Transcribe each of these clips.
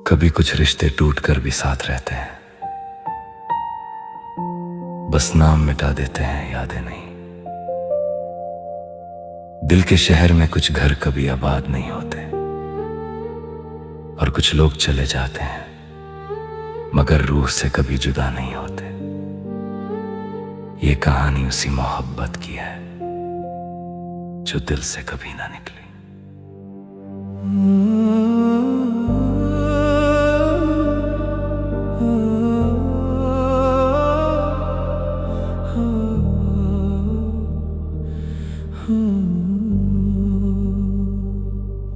कभी कुछ रिश्ते टूट कर भी साथ रहते हैं, बस नाम मिटा देते हैं, यादें नहीं। दिल के शहर में कुछ घर कभी आबाद नहीं होते, और कुछ लोग चले जाते हैं मगर रूह से कभी जुदा नहीं होते। ये कहानी उसी मोहब्बत की है जो दिल से कभी ना निकली।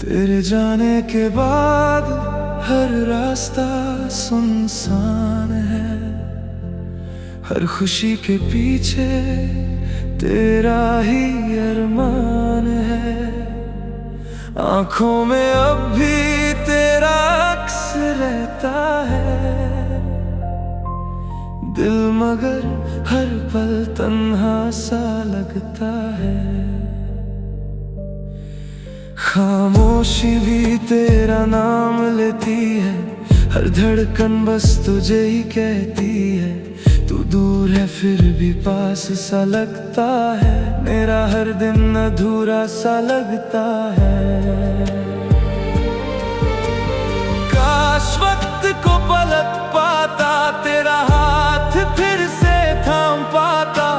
तेरे जाने के बाद हर रास्ता सुनसान है, हर खुशी के पीछे तेरा ही अरमान है। आंखों में अब भी तेरा अक्स रहता है, दिल मगर हर पल तन्हा सा लगता है। खामोशी भी तेरा नाम लेती है, हर धड़कन बस तुझे ही कहती है। तू दूर है फिर भी पास सा लगता है, मेरा हर दिन अधूरा सा लगता है। काश वक्त को पलट पाता, तेरा हाथ फिर से थाम पाता।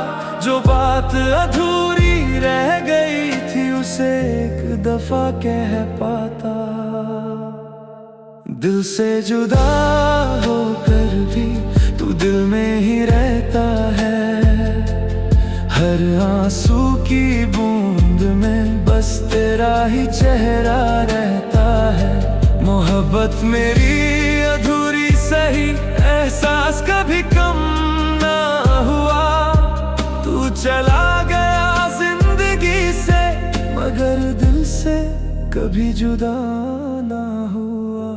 जो बात अधूरी रह गई थी उसे एक दफा कह पाता। दिल से जुदा होकर भी तू दिल में ही रहता है, हर आंसू की बूंद में बस तेरा ही चेहरा रहता है। मोहब्बत मेरी अधूरी सही, एहसास कभी कम ना हुआ। तू चला गया जिंदगी से मगर दिल से कभी जुदा ना हुआ।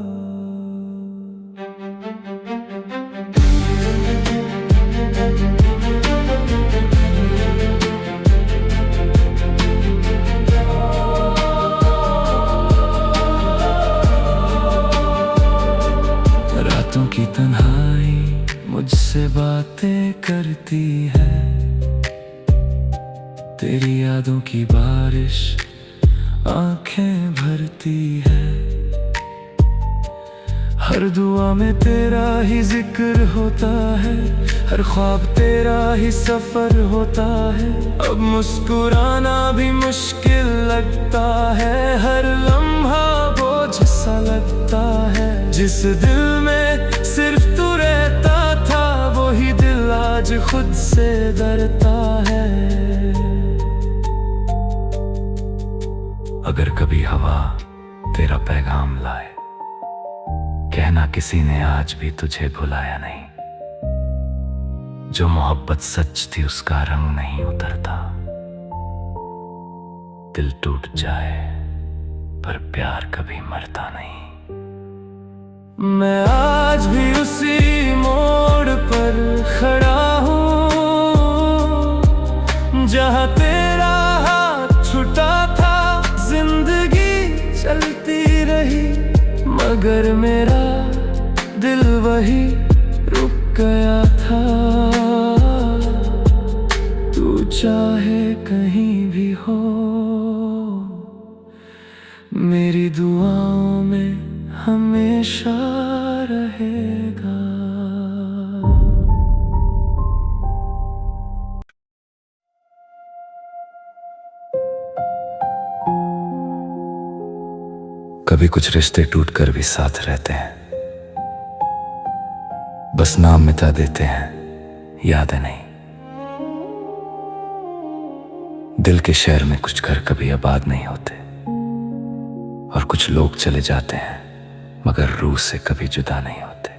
रातों की तन्हाई मुझसे बातें करती है, तेरी यादों की बारिश आंखें भरती है। हर दुआ में तेरा ही जिक्र होता है, हर ख्वाब तेरा ही सफर होता है। अब मुस्कुराना भी मुश्किल लगता है, हर लम्हा बोझ सा लगता है। जिस दिल में सिर्फ तू रहता था वही दिल आज खुद से डरता है। अगर कभी हवा तेरा पैगाम लाए, कहना किसी ने आज भी तुझे भुलाया नहीं। जो मोहब्बत सच थी उसका रंग नहीं उतरता, दिल टूट जाए पर प्यार कभी मरता नहीं। मैं आज भी उसी मोड़ पर खड़ा हूँ जहाँ तेरा हाथ छूटा था। जिंदगी चलती रही मगर मेरा दिल वही रुक गया था। तू चाहे कहीं भी हो मेरी दुआओं में हमेशा रहेगा। कभी कुछ रिश्ते टूटकर भी साथ रहते हैं, बस नाम मिटा देते हैं, यादें नहीं। दिल के शहर में कुछ घर कभी आबाद नहीं होते, और कुछ लोग चले जाते हैं मगर रूह से कभी जुदा नहीं होते।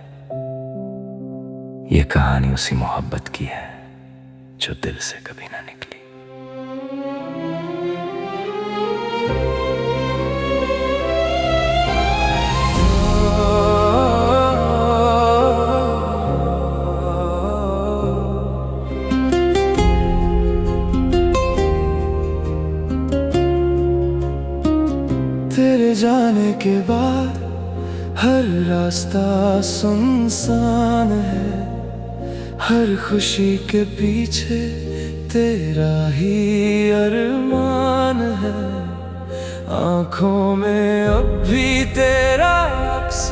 ये कहानी उसी मोहब्बत की है जो दिल से कभी ना निकली। तेरे जाने के बाद हर रास्ता सुनसान है, हर खुशी के पीछे तेरा ही अरमान है। आंखों में अब भी तेरा अक्स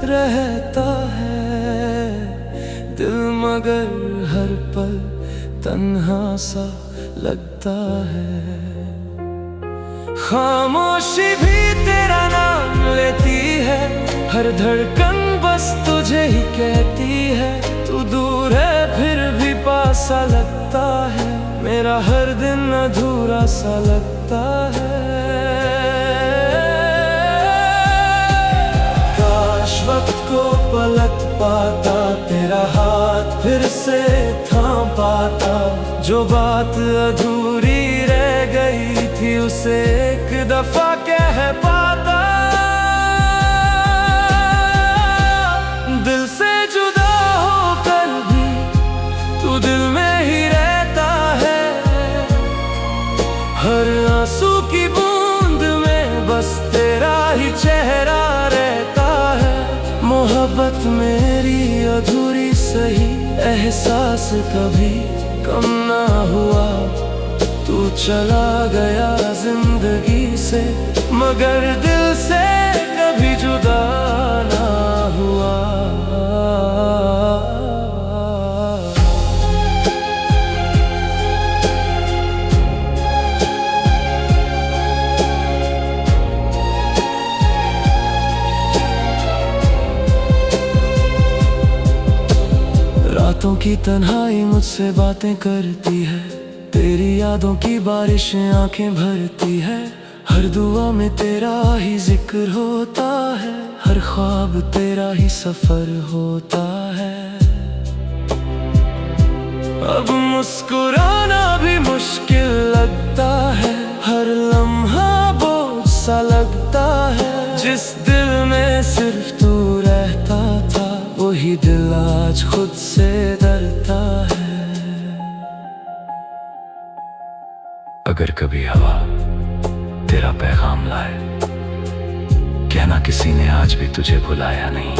रहता है, दिल मगर हर पल तन्हा सा लगता है। खामोशी भी तेरा नाम लेती है, हर धड़कन बस तुझे ही कहती है। तू दूर है फिर भी पास सा लगता है, मेरा हर दिन अधूरा सा लगता है। काश वक्त को पलट पाता, तेरा हाथ फिर से थाम पाता। जो बात अधूरी रह गई थी उसे एक दफा कह पाता। दिल से जुदा होकर भी तू दिल में ही रहता है, हर आंसू की बूंद में बस तेरा ही चेहरा रहता है। मोहब्बत मेरी अधूरी सही, एहसास कभी कम ना हुआ। तू चला गया जिंदगी से, मगर दिल से कभी जुदा ना हुआ। रातों की तन्हाई मुझसे बातें करती है, तेरी यादों की बारिशें आंखें भरती है। हर दुआ में तेरा ही जिक्र होता है, हर ख्वाब तेरा ही सफर होता है। अब मुस्कुराना भी मुश्किल लगता है, हर लम्हा बोझ सा लगता है। जिस दिल में सिर्फ तू रहता था, वही दिल आज खुद से डरता है। अगर कभी हवा तेरा पैगाम लाए, कहना किसी ने आज भी तुझे भुलाया नहीं।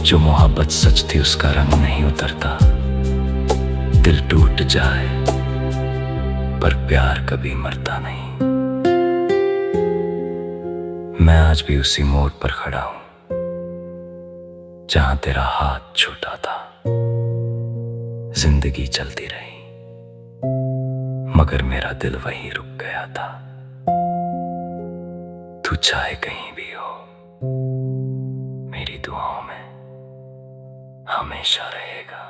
जो मोहब्बत सच थी उसका रंग नहीं उतरता, दिल टूट जाए पर प्यार कभी मरता नहीं। मैं आज भी उसी मोड़ पर खड़ा हूं जहां तेरा हाथ छूटा था। जिंदगी चलती रही मगर मेरा दिल वहीं रुक गया था। तू चाहे कहीं भी हो, मेरी दुआओं में हमेशा रहेगा।